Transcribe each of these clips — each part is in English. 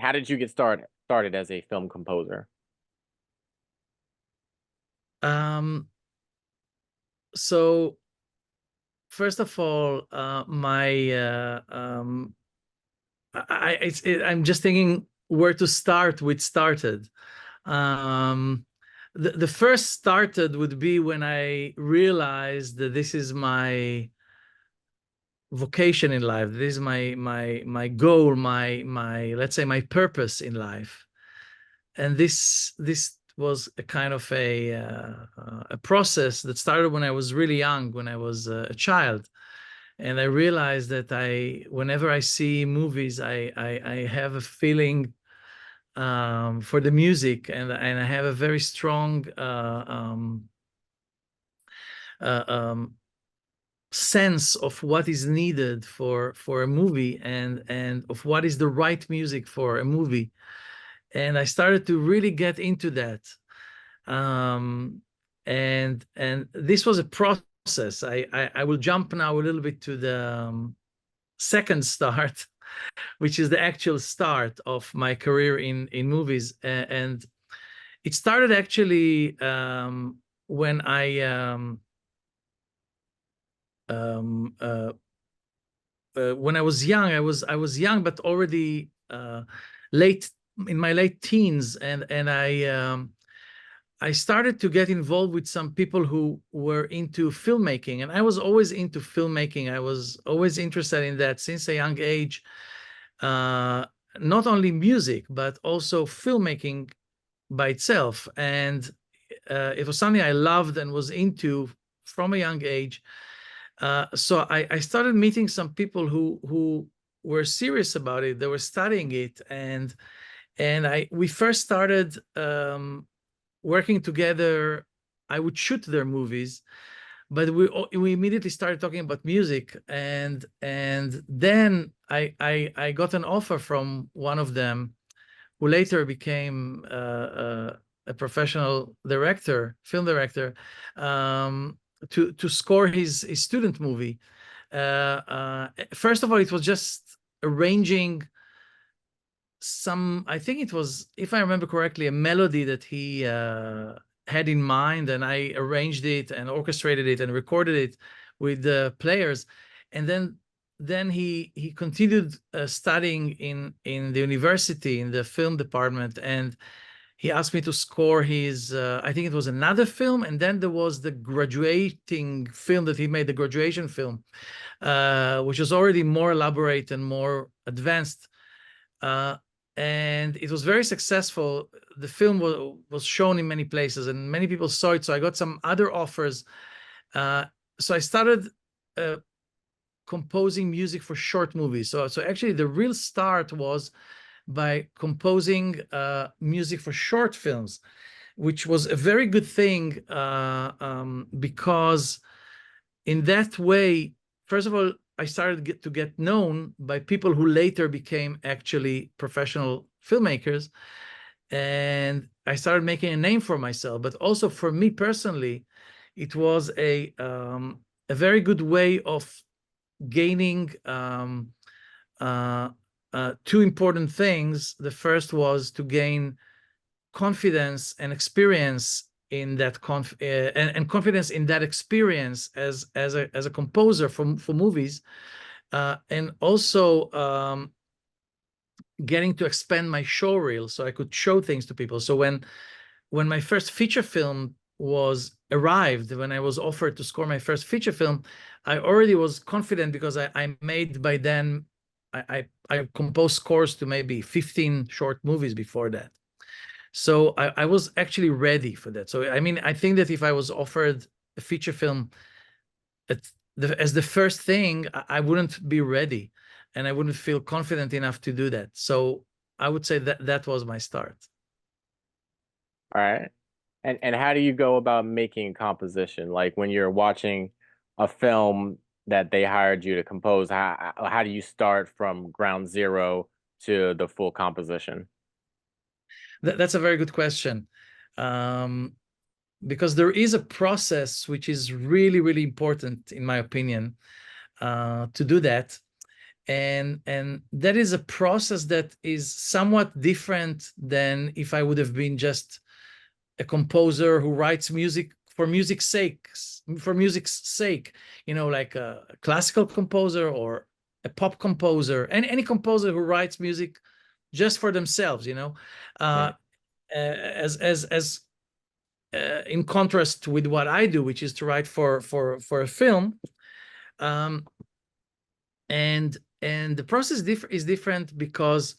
how did you get started as a film composer? Um, so first of all, I'm just thinking where to start with started. Um, the first started would be when I realized that this is my vocation in life. This is my goal, my let's say my purpose in life. And this was a kind of a process that started when I was really young, when I was a child. And I realized that whenever I see movies, I have a feeling for the music, and I have a very strong uh, um, sense of what is needed for a movie, and of what is the right music for a movie. And I started to really get into that. Um, and this was a process. I will jump now a little bit to the second start, which is the actual start of my career in movies. And it started actually when um, uh, when I was young. I was young, but already late in my late teens, and I started to get involved with some people who were into filmmaking, and I was always into filmmaking. I was always interested in that since a young age. Uh, Not only music, but also filmmaking by itself. And it was something I loved and was into from a young age. So I started meeting some people who were serious about it. They were studying it, and we first started working together. I would shoot their movies, but we immediately started talking about music, and then I got an offer from one of them, who later became a professional director, film director, to score his student movie. First of all, it was just arranging some, I think it was, if I remember correctly, a melody that he had in mind, and I arranged it and orchestrated it and recorded it with the players. And then he continued studying in the university in the film department, and he asked me to score his I think it was another film, and then there was the graduating film that he made, the graduation film, which was already more elaborate and more advanced. uh, and it was very successful. The film was shown in many places, and many people saw it. So I got some other offers. So I started uh, composing music for short movies. So actually, the real start was by composing music for short films, which was a very good thing, because in that way, first of all, I started to get known by people who later became actually professional filmmakers, and I started making a name for myself. But also for me personally, it was a very good way of gaining uh, two important things. The first was to gain confidence and experience in that and confidence in that experience as a composer for movies, and also getting to expand my show reel so I could show things to people. So when my first feature film was arrived, when I was offered to score my first feature film, I already was confident because I made by then, I composed scores to maybe 15 short movies before that. So I was actually ready for that. So I mean, I think that if I was offered a feature film as the first thing, I wouldn't be ready, and I wouldn't feel confident enough to do that. So I would say that that was my start. All right. And how do you go about making a composition? Like when you're watching a film that they hired you to compose, how do you start from ground zero to the full composition? That's a very good question. Um, because there is a process which is really, really important, in my opinion, to do that. And that is a process that is somewhat different than if I would have been just a composer who writes music for music's sake, like a classical composer or a pop composer, and any composer who writes music just for themselves, Mm. as in contrast with what I do, which is to write for a film. um, and the process is different because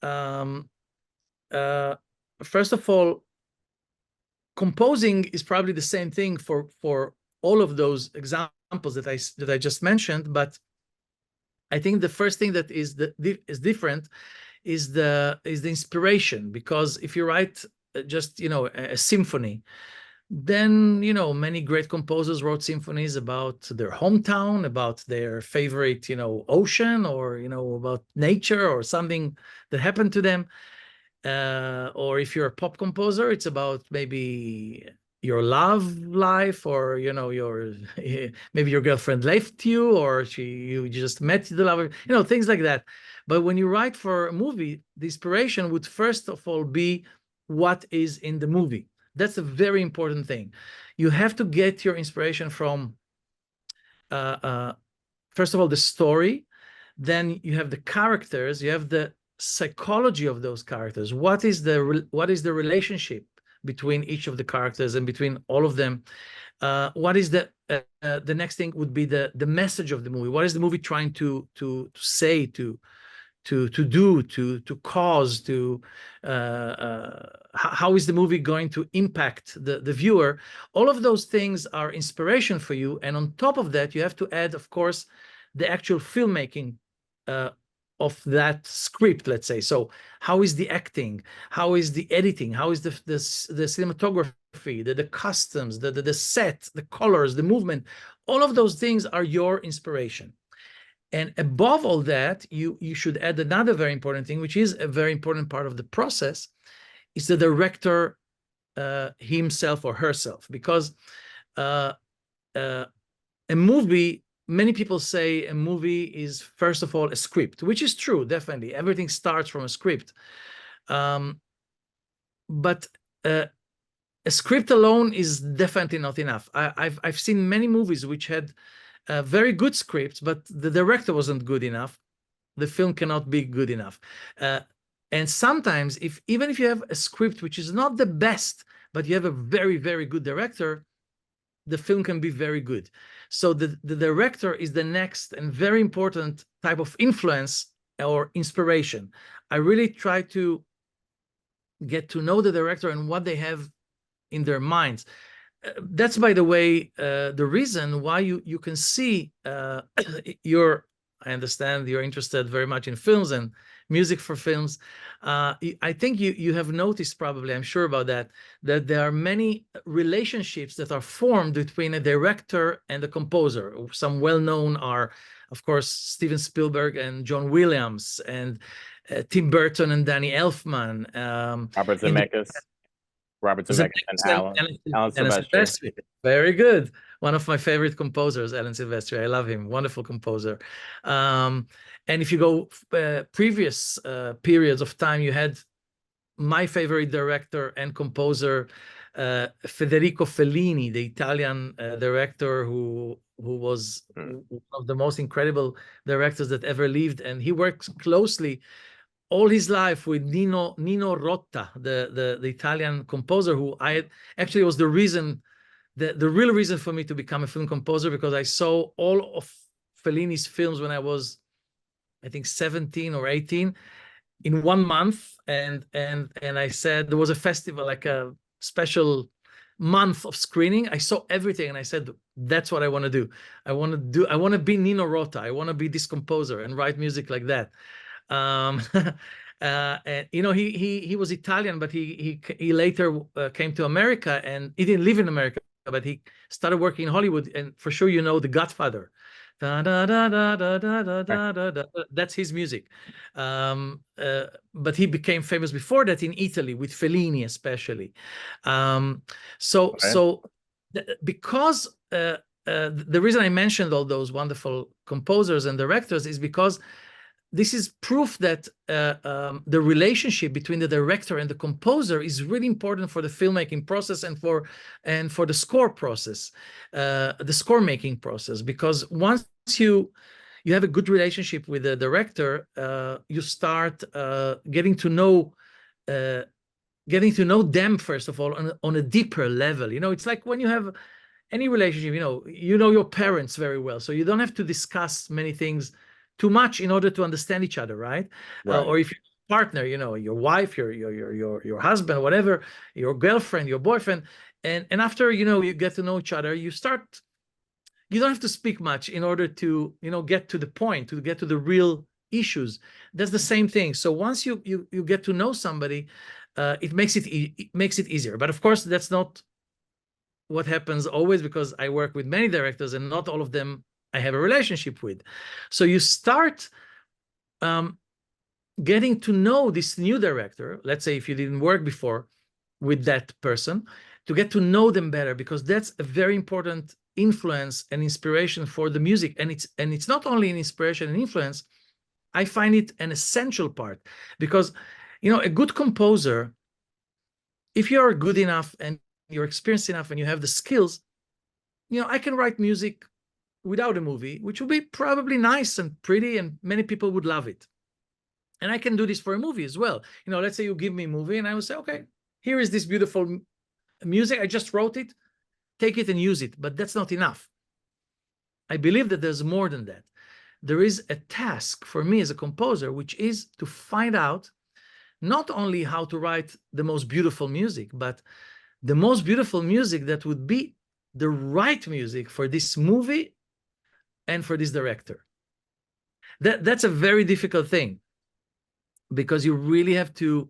um, uh, first of all, composing is probably the same thing for all of those examples that I just mentioned, but I think the first thing that is different is the inspiration, because if you write just a symphony, then many great composers wrote symphonies about their hometown, about their favorite ocean, or about nature or something that happened to them. Or if you're a pop composer, it's about maybe your love life, or your maybe your girlfriend left you, or you just met the lover, things like that. But when you write for a movie, the inspiration would first of all be what is in the movie. That's a very important thing. You have to get your inspiration from uh, uh, first of all the story, then you have the characters, you have the psychology of those characters. What is the relationship between each of the characters and between all of them? What is the next thing would be the message of the movie. What is the movie trying to say, to do, to cause, to how is the movie going to impact the viewer? All of those things are inspiration for you, and on top of that you have to add, of course, the actual filmmaking uh, of that script, let's say. So how is the acting, how is the editing, how is the cinematography, the costumes, the set, the colors, the movement? All of those things are your inspiration. And above all that, you should add another very important thing, which is a very important part of the process, is the director himself or herself. Because uh, uh, a movie, many people say a movie is first of all a script, which is true, definitely. Everything starts from a script. But a script alone is definitely not enough. I've seen many movies which had very good scripts, but the director wasn't good enough. The film cannot be good enough. And sometimes, even if you have a script which is not the best, but you have a very, very good director, the film can be very good. So the director is the next and very important type of influence or inspiration. I really try to get to know the director and what they have in their minds. That's, by the way, the reason why you can see I understand you're interested very much in films and music for films. I think you have noticed, probably, I'm sure about that there are many relationships that are formed between a director and a composer. Some well-known are, of course, Steven Spielberg and John Williams, and Tim Burton and Danny Elfman. Robert In the Zemeckis, Robert Zemeckis and Zemeckis Alan and Silvestri. Silvestri. Very good. One of my favorite composers, Alan Silvestri. I love him. Wonderful composer. And if you go previous periods of time, you had my favorite director and composer, Federico Fellini, the Italian director who was Mm. one of the most incredible directors that ever lived. And he works closely all his life with Nino Rota, the Italian composer, who I actually was the reason, the real reason for me to become a film composer, because I saw all of Fellini's films when I was, I think, 17 or 18 in 1 month. And I said, there was a festival, like a special month of screening. I saw everything and I said, that's what I want to do. I want to be Nino Rota. I want to be this composer and write music like that. Um, and he was Italian, but he later came to America, and he didn't live in America, but he started working in Hollywood. And for sure, The Godfather. Da, da, da, da, da, da, da, Right. da, da, da. That's his music. But he became famous before that in Italy with Fellini, especially. Um, Okay. because the reason I mentioned all those wonderful composers and directors is because this is proof that the relationship between the director and the composer is really important for the filmmaking process and for the score process, the score making process. Because once you have a good relationship with the director, you start getting to know them, first of all, on a deeper level. It's like when you have any relationship, you know your parents very well, so you don't have to discuss many things too much in order to understand each other, right? Right. Or if your partner, your wife, your husband, whatever, your girlfriend, your boyfriend, and after you get to know each other, you don't have to speak much in order to get to the point, to get to the real issues. That's the same thing. So once you get to know somebody, it makes it easier. But of course, that's not what happens always, because I work with many directors and not all of them I have a relationship with. So you start getting to know this new director. Let's say if you didn't work before with that person, to get to know them better, because that's a very important influence and inspiration for the music. And it's not only an inspiration and influence, I find it an essential part, because a good composer, if you're good enough and you're experienced enough and you have the skills, I can write music without a movie, which would be probably nice and pretty and many people would love it. And I can do this for a movie as well. Let's say you give me a movie and I will say, okay, here is this beautiful music, I just wrote it, take it and use it. But that's not enough. I believe that there's more than that. There is a task for me as a composer, which is to find out not only how to write the most beautiful music, but the most beautiful music that would be the right music for this movie and for this director. That's a very difficult thing, because you really have to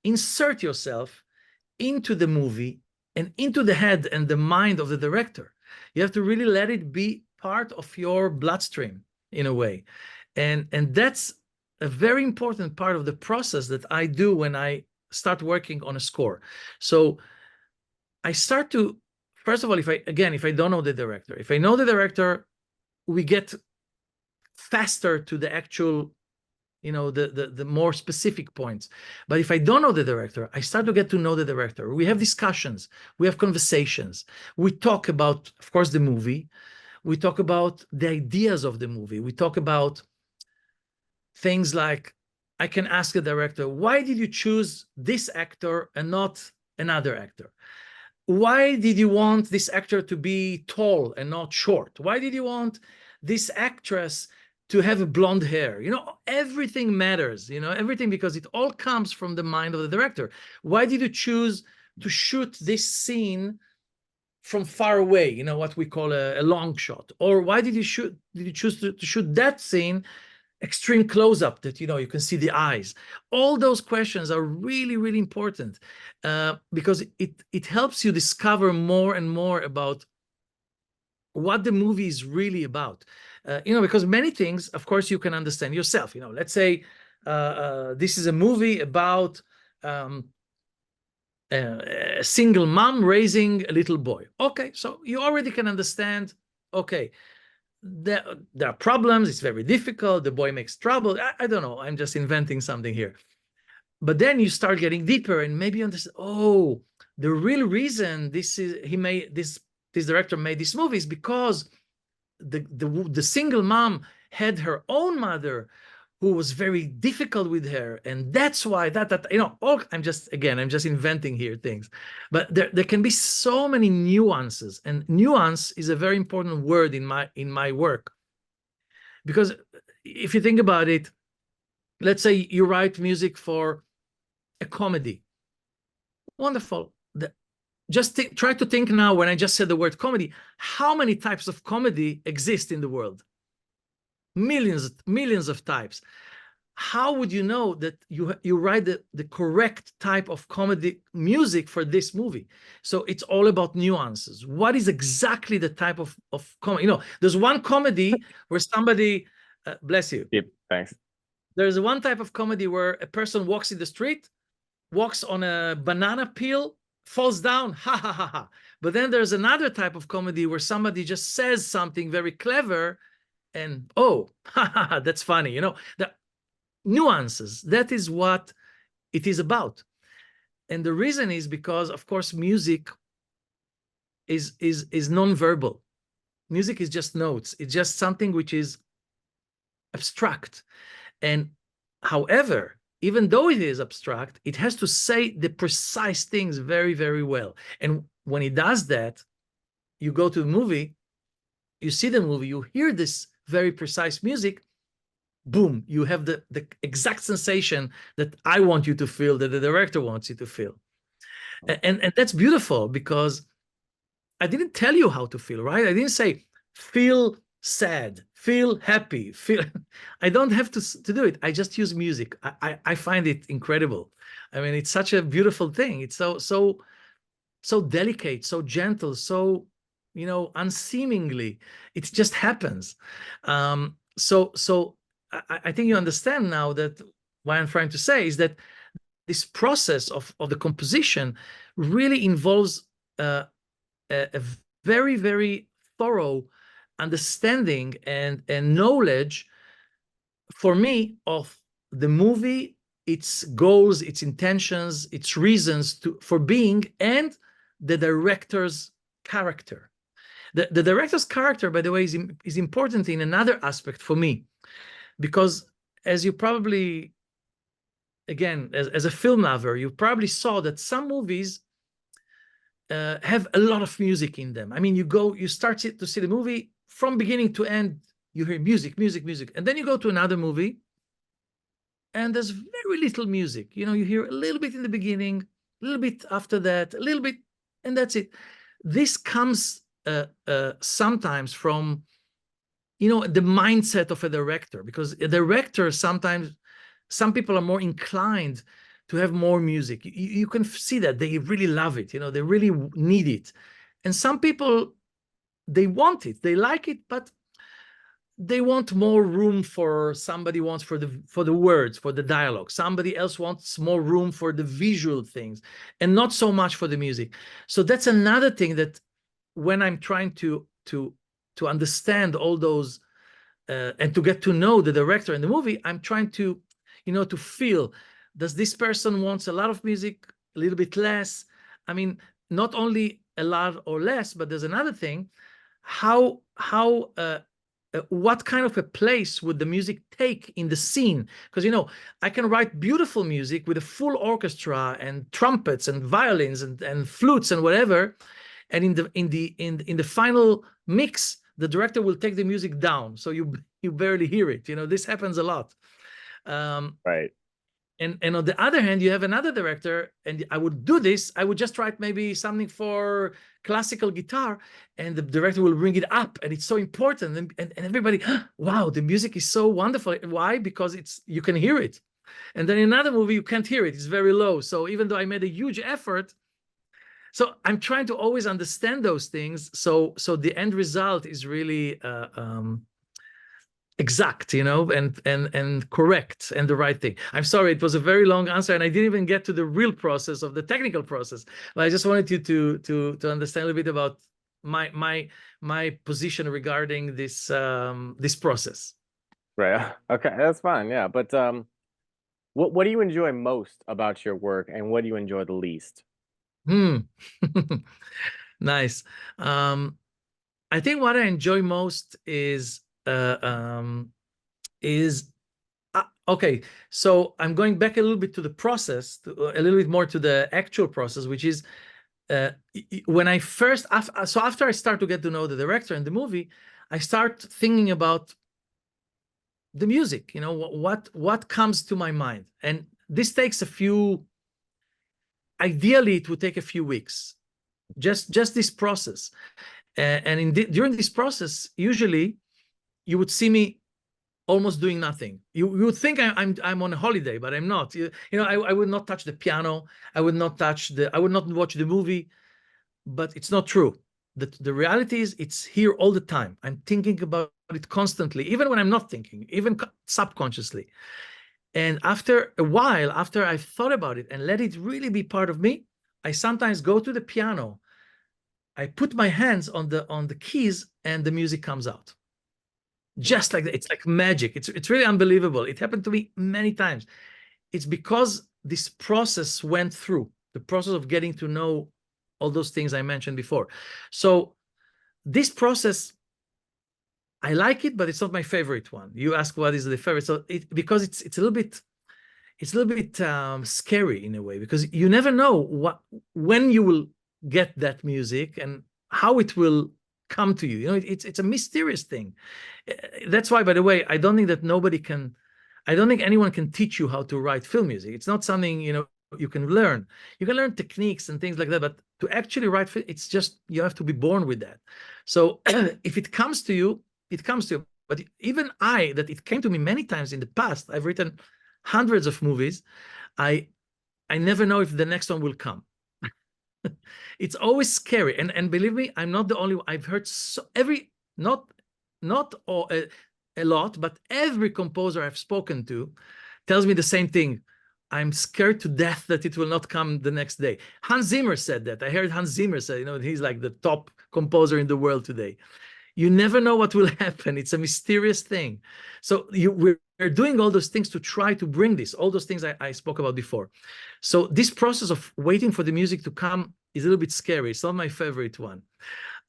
insert yourself into the movie and into the head and the mind of the director. You have to really let it be part of your bloodstream in a way. And that's a very important part of the process that I do when I start working on a score. So I start to, first of all, if I don't know the director, if I know the director, we get faster to the actual, the more specific points. But if I don't know the director, I start to get to know the director. We have discussions, we have conversations. We talk about, of course, the movie. We talk about the ideas of the movie. We talk about things like, I can ask the director, why did you choose this actor and not another actor? Why did you want this actor to be tall and not short? Why did you want this actress to have blonde hair? Everything matters, everything, because it all comes from the mind of the director. Why did you choose to shoot this scene from far away, what we call a long shot? Or why did you choose to shoot that scene extreme close-up that you can see the eyes? All those questions are really, really important, because it helps you discover more and more about what the movie is really about. Because many things, of course, you can understand yourself. Let's say this is a movie about a single mom raising a little boy. Okay, so you already can understand, okay, there are problems, it's very difficult, the boy makes trouble. I don't know, I'm just inventing something here. But then you start getting deeper and maybe you understand, oh, the real reason this director made this movie is because the single mom had her own mother who was very difficult with her, and that's why I'm just inventing here things. But there can be so many nuances, and nuance is a very important word in my work, because if you think about it, let's say you write music for a comedy. Wonderful. Just try to think now, when I just said the word comedy, how many types of comedy exist in the world? Millions of types. How would you know that you write the correct type of comedy music for this movie? So it's all about nuances. What is exactly the type of comedy? There's one comedy where somebody, bless you. Yep, thanks. There's one type of comedy where a person walks in the street, walks on a banana peel, falls down, ha ha ha ha. But then there's another type of comedy where somebody just says something very clever and oh, that's funny. The nuances. That is what it is about. And the reason is because, of course, music is non-verbal. Music is just notes. It's just something which is abstract. And however, even though it is abstract, it has to say the precise things very, very well. And when it does that, you go to the movie, you see the movie, you hear this very precise music, boom, you have the exact sensation that I want you to feel, that the director wants you to feel. And that's beautiful, because I didn't tell you how to feel, right? I didn't say, feel sad, feel happy, feel. I don't have to do it. I just use music. I find it incredible. I mean, it's such a beautiful thing. It's so delicate, so gentle, so unseemingly. It just happens. So I think you understand now that what I'm trying to say is that this process of the composition really involves a very, very thorough understanding and knowledge, for me, of the movie, its goals, its intentions, its reasons for being, and the director's character. The director's character, by the way, is important in another aspect for me, because as you probably, again, as a film lover, you probably saw that some movies have a lot of music in them. I mean, you start to see the movie from beginning to end, you hear music, music, music. And then you go to another movie and there's very little music. You hear a little bit in the beginning, a little bit after that, a little bit, and that's it. This comes sometimes from, the mindset of a director, because a director, sometimes some people are more inclined to have more music. You can see that they really love it, they really need it. And some people, they want it, they like it, but they want more room for, somebody wants for the words, for the dialogue. Somebody else wants more room for the visual things and not so much for the music. So that's another thing that, when I'm trying to understand all those and to get to know the director in the movie, I'm trying to to feel, does this person wants a lot of music, a little bit less? I mean, not only a lot or less, but there's another thing, how what kind of a place would the music take in the scene? Because I can write beautiful music with a full orchestra and trumpets and violins and flutes and whatever, and in the final mix, the director will take the music down, so you barely hear it. This happens a lot. Right. And on the other hand, you have another director, and I would do this. I would just write maybe something for classical guitar, and the director will bring it up, and it's so important, and everybody, wow, the music is so wonderful. Why? Because you can hear it. And then in another movie, you can't hear it. It's very low. So even though I made a huge effort, so I'm trying to always understand those things. So the end result is really exact, and correct, and the right thing. I'm sorry, it was a very long answer, and I didn't even get to the real process of the technical process. But I just wanted you to understand a little bit about my position regarding this process. Right. Okay, that's fine. Yeah, but what do you enjoy most about your work, and what do you enjoy the least? Hmm. Nice. I think what I enjoy most is okay. So I'm going back a little bit to the process, a little bit more to the actual process, which is when I first, so after I start to get to know the director and the movie, I start thinking about the music. What comes to my mind, and this takes a few. Ideally, it would take a few weeks, just this process. And during this process, usually you would see me almost doing nothing. You would think I'm on a holiday, but I'm not. I would not touch the piano. I would not watch the movie, but it's not true. The reality is, it's here all the time. I'm thinking about it constantly, even when I'm not thinking, even subconsciously. And after a while, after I've thought about it and let it really be part of me, I sometimes go to the piano, I put my hands on the keys, and the music comes out. just like that. It's like magic. It's really unbelievable. It happened to me many times. It's because this process went through the process of getting to know all those things I mentioned before. So this process, I like it, but it's not my favorite one. You ask what is the favorite. So because it's a little bit, scary in a way, because you never know when you will get that music and how it will come to you. You know, it's a mysterious thing. That's why, by the way, I don't think anyone can teach you how to write film music. It's not something, you can learn. You can learn techniques and things like that, but to actually write film, it's just, you have to be born with that. So if it comes to you, it comes to you. But even that it came to me many times in the past. I've written hundreds of movies. I never know if the next one will come. It's always scary, and believe me, I'm not the only one. I've heard not all, a lot, but every composer I've spoken to tells me the same thing. I'm scared to death that it will not come the next day. Hans Zimmer said that. I heard Hans Zimmer say, he's like the top composer in the world today. You never know what will happen. It's a mysterious thing. So we're doing all those things to try to bring all those things I spoke about before. So this process of waiting for the music to come is a little bit scary. It's not my favorite one.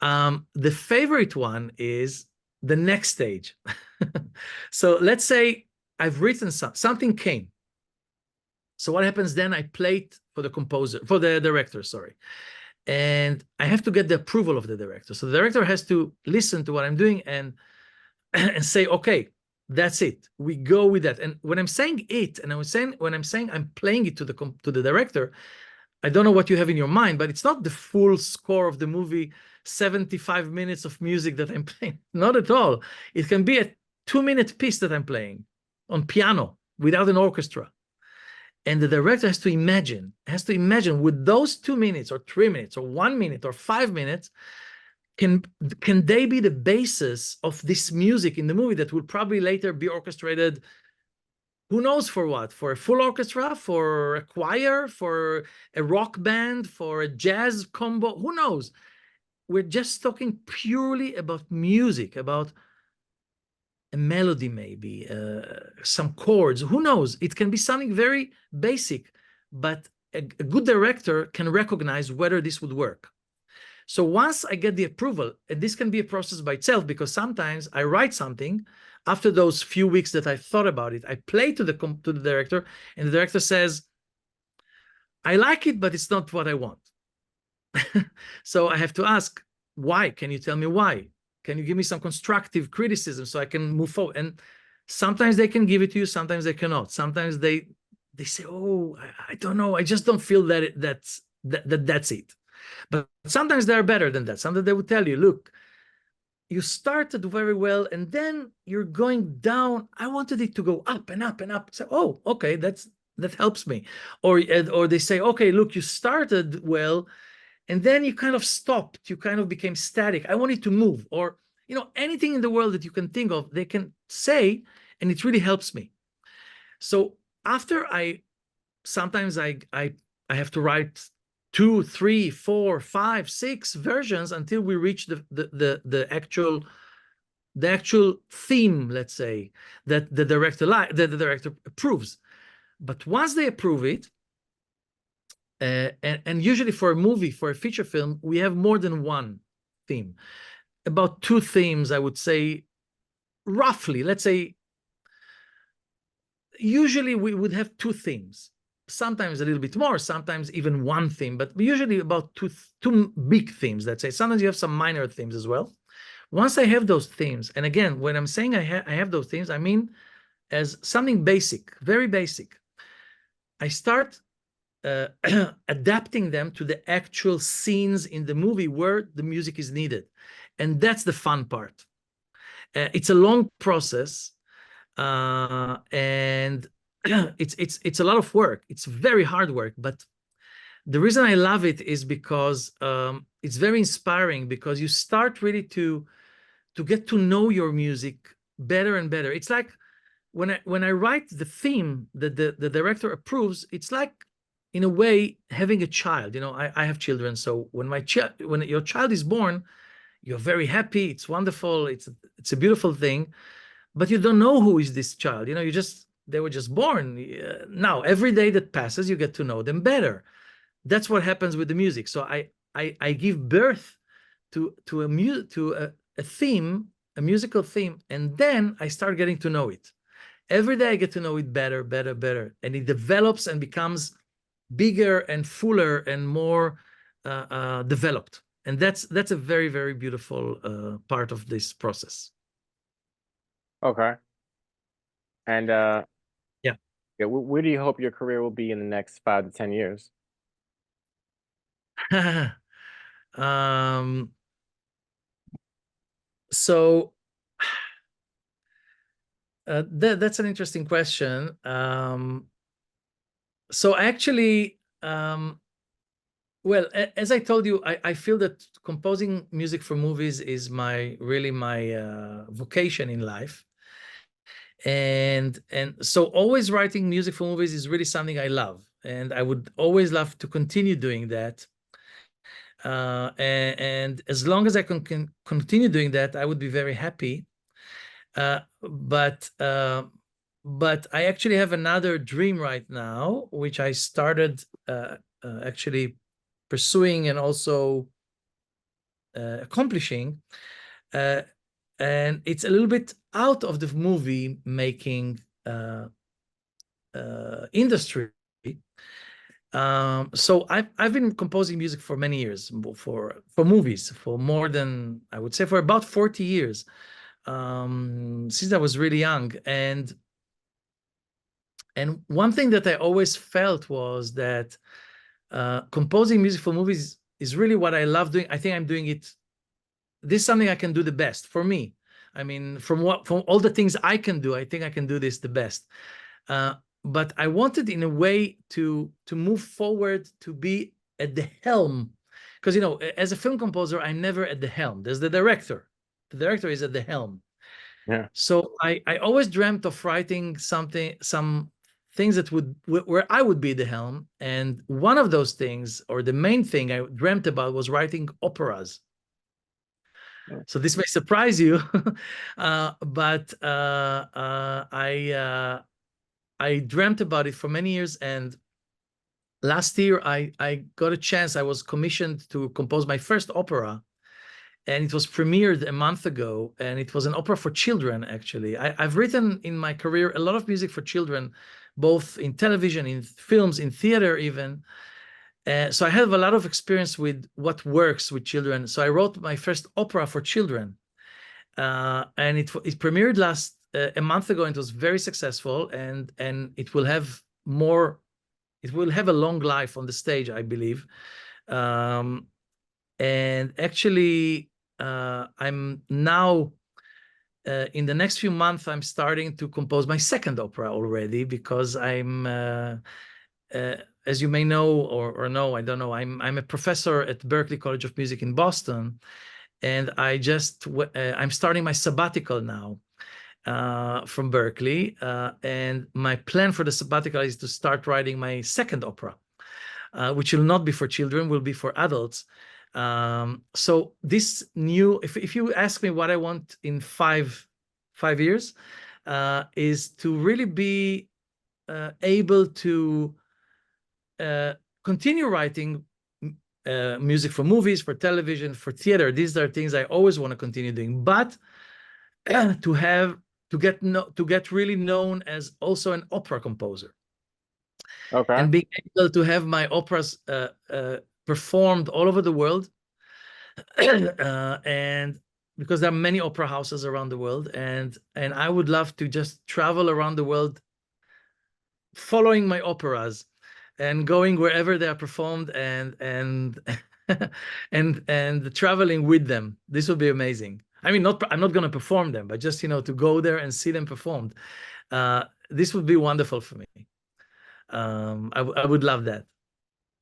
The favorite one is the next stage. So let's say I've written something came. So what happens then? I play it for the director, sorry. And I have to get the approval of the director. So the director has to listen to what I'm doing and say, okay, that's it. We go with that. And when I'm saying it, and when I'm saying I'm playing it to the director, I don't know what you have in your mind, but it's not the full score of the movie, 75 minutes of music that I'm playing. Not at all. It can be a 2-minute piece that I'm playing on piano without an orchestra. And the director has to imagine with those 2 minutes or 3 minutes or 1 minute or 5 minutes, can they be the basis of this music in the movie that will probably later be orchestrated, who knows for what? For a full orchestra, for a choir, for a rock band, for a jazz combo, who knows? We're just talking purely about music, about a melody, maybe some chords, who knows? It can be something very basic, but a good director can recognize whether this would work. So once I get the approval, and this can be a process by itself, because sometimes I write something, after those few weeks that I thought about it, I play to the director, and the director says, I like it, but it's not what I want. So I have to ask, why? Can you tell me why? Can you give me some constructive criticism so I can move forward? And sometimes they can give it to you, sometimes they cannot. Sometimes they say, oh, I don't know, I just don't feel that's it. But sometimes they're better than that. Sometimes they would tell you, look, you started very well, and then you're going down. I wanted it to go up and up and up. So, oh, okay, that helps me. Or they say, okay, look, you started well, and then you kind of stopped. You kind of became static. I want it to move. Or, anything in the world that you can think of, they can say, and it really helps me. So after sometimes I have to write 2, 3, 4, 5, 6 versions until we reach the actual theme, let's say, that the director approves. But once they approve it, and usually for a feature film, we have more than one theme, about 2 themes, I would say, roughly. Let's say usually we would have 2 themes. Sometimes a little bit more, sometimes even one theme, but usually about two big themes, let's say. Sometimes you have some minor themes as well. Once I have those themes, and again, when I'm saying I have those themes, I mean as something basic, very basic. I start adapting them to the actual scenes in the movie where the music is needed. And that's the fun part. It's a long process, and it's a lot of work. It's very hard work, but the reason I love it is because it's very inspiring, because you start really to get to know your music better and better. It's like when I write the theme that the director approves, it's like, in a way, having a child. I have children, so when your child is born, you're very happy. It's wonderful. It's a beautiful thing, but you don't know who is this child. You know, they were just born. Now, every day that passes, you get to know them better. That's what happens with the music. So I give birth to a theme, a musical theme, and then I start getting to know it. Every day I get to know it better, better, better, and it develops and becomes bigger and fuller and more developed. And that's a very, very beautiful part of this process. Okay. And Yeah. yeah, where do you hope your career will be in the next 5 to 10 years? um, so that's an interesting question. So actually, well, as I told you, I feel that composing music for movies is really my vocation in life. And so always writing music for movies is really something I love. And I would always love to continue doing that. And as long as I can continue doing that, I would be very happy. Uh, but uh, but I actually have another dream right now, which I started actually pursuing and also accomplishing. Uh, and it's a little bit out of the movie making industry. So I've been composing music for many years for movies for more than, I would say, for about 40 years, since I was really young. And one thing that I always felt was that composing music for movies is really what I love doing. I think I'm doing it. This is something I can do the best for me. I mean, from all the things I can do, I think I can do this the best. Uh, but I wanted, in a way, to move forward, to be at the helm, because as a film composer, I'm never at the helm. There's the director. The director is at the helm. Yeah. So I always dreamt of writing some things that where I would be the helm. And one of those things, or the main thing I dreamt about, was writing operas. So this may surprise you, but I dreamt about it for many years. And last year I got a chance. I was commissioned to compose my first opera, and it was premiered a month ago. And it was an opera for children, actually. I've written in my career a lot of music for children, both in television, in films, in theater even. So I have a lot of experience with what works with children. So I wrote my first opera for children. And it premiered a month ago, and it was very successful. And it will have more, it will have a long life on the stage, I believe. And actually, I'm now, in the next few months, I'm starting to compose my second opera already, because as you may know, or know, I don't know, I'm a professor at Berklee College of Music in Boston, and I'm starting my sabbatical now from Berklee, and my plan for the sabbatical is to start writing my second opera, which will not be for children, will be for adults. So this new, if you ask me what I want in five years, is to really be able to continue writing music for movies, for television, for theater. These are things I always want to continue doing, but to get really known as also an opera composer, Okay. and being able to have my operas performed all over the world. And because there are many opera houses around the world, and I would love to just travel around the world following my operas and going wherever they are performed, and and traveling with them. This would be amazing. I mean, I'm not going to perform them, but just to go there and see them performed. This would be wonderful for me. I would love that.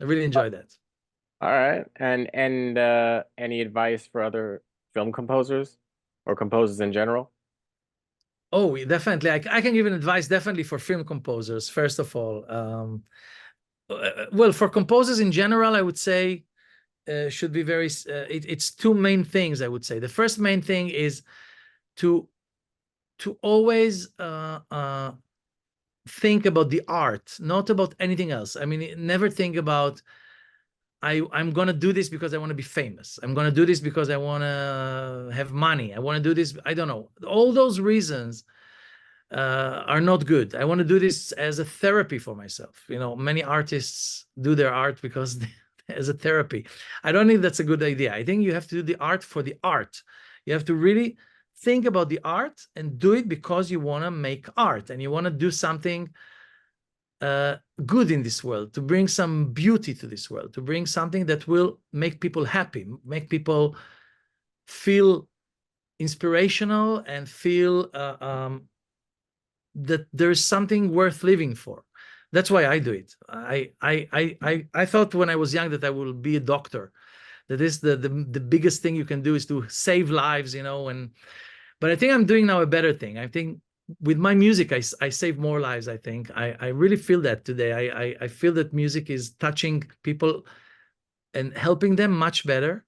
I really enjoy that. All right. And any advice for other film composers or composers in general? Oh, definitely. I can give an advice definitely for film composers. First of all, well, for composers in general, I would say should be very, it's two main things, I would say. The first main thing is to always think about the art, not about anything else. I mean, never think about, I'm going to do this because I want to be famous. I'm going to do this because I want to have money. I want to do this. I don't know. All those reasons are not good. I want to do this as a therapy for myself. You know, many artists do their art because as a therapy. I don't think that's a good idea. I think you have to do the art for the art. You have to really think about the art and do it because you want to make art and you want to do something good in this world, to bring some beauty to this world, to bring something that will make people happy, make people feel inspirational and feel that there's something worth living for. That's why I do it. I thought when I was young that I will be a doctor. That is the biggest thing you can do is to save lives, you know. But I think I'm doing now a better thing. I think with my music, I save more lives. I think I really feel that today. I feel that music is touching people and helping them much better.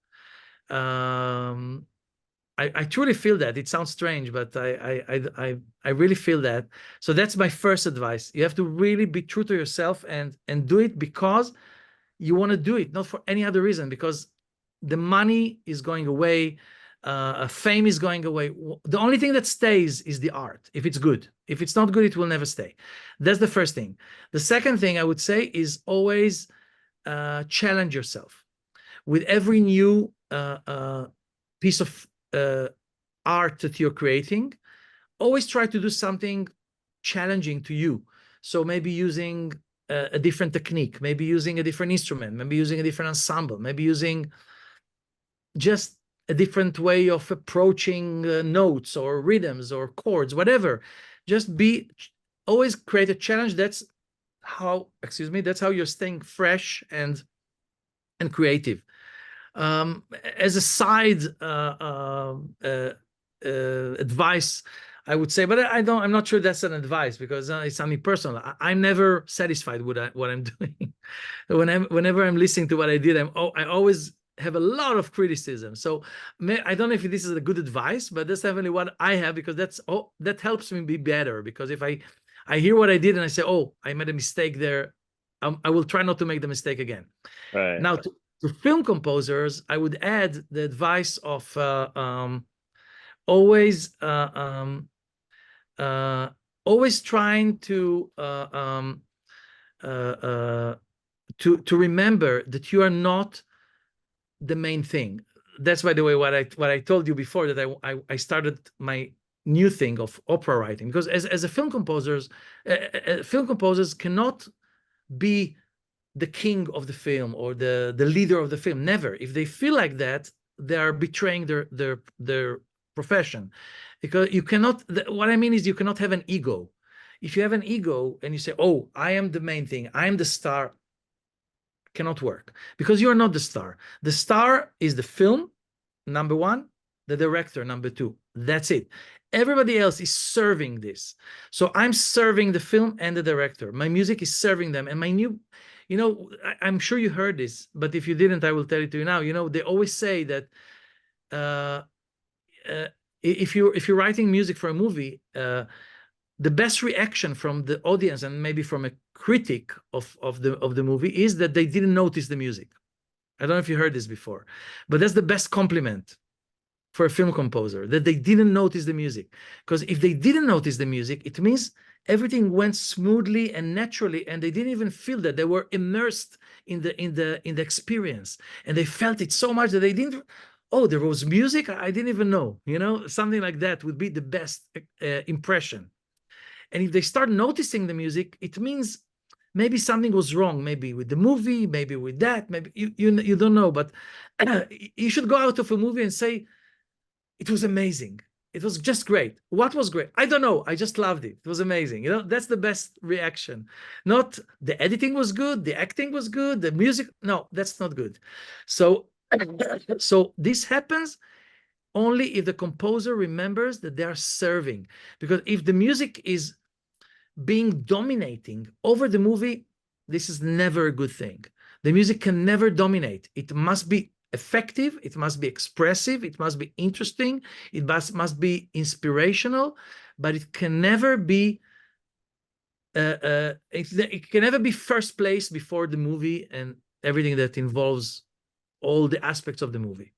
I truly feel that. It sounds strange, but I really feel that. So that's my first advice. You have to really be true to yourself and do it because you want to do it, not for any other reason, because the money is going away, fame is going away. The only thing that stays is the art, if it's good. If it's not good, it will never stay. That's the first thing. The second thing I would say is always challenge yourself. With every new piece of art that you're creating, always try to do something challenging to you. So maybe using a different technique, maybe using a different instrument, maybe using a different ensemble, maybe using just a different way of approaching notes or rhythms or chords, whatever. Just be, always create a challenge. That's how, excuse me, that's how you're staying fresh and creative. As a side advice, I would say, but I'm not sure that's an advice because it's something personal. I'm never satisfied with what I'm doing. Whenever I'm listening to what I did, I always have a lot of criticism. So I don't know if this is a good advice, but that's definitely what I have, because that helps me be better. Because if I hear what I did and I say, oh, I made a mistake there, I will try not to make the mistake again. Right. Now, to film composers, I would add the advice of always always trying to remember that you are not the main thing. That's, by the way, what I told you before, that I started my new thing of opera writing, because as a film composers cannot be the king of the film or the leader of the film. Never. If they feel like that, they are betraying their profession. Because you cannot, what I mean is, you cannot have an ego. If you have an ego and you say, oh, I am the main thing, I am the star, cannot work, because you are not the star. The star is the film, number one, the director, number two. That's it. Everybody else is serving this. So I'm serving the film and the director. My music is serving them. And my new, you know, I'm sure you heard this, but if you didn't, I will tell it to you now. You know, they always say that if you're writing music for a movie, the best reaction from the audience and maybe from a critic of the movie is that they didn't notice the music. I don't know if you heard this before, but that's the best compliment for a film composer, that they didn't notice the music. Because if they didn't notice the music, it means everything went smoothly and naturally, and they didn't even feel that. They were immersed in the experience, and they felt it so much that they didn't. Oh, there was music, I didn't even know. You know, something like that would be the best impression. And if they start noticing the music, it means maybe something was wrong, maybe with the movie, maybe with that, maybe you don't know. But you should go out of a movie and say, it was amazing. It was just great. What was great? I don't know. I just loved it. It was amazing. You know, that's the best reaction. Not the editing was good, the acting was good, the music. No, that's not good. So, so this happens only if the composer remembers that they are serving. Because if the music is being dominating over the movie, this is never a good thing. The music can never dominate. It must be effective, it must be expressive, it must be interesting, it must be inspirational, but it can never be it can never be first place before the movie and everything that involves all the aspects of the movie.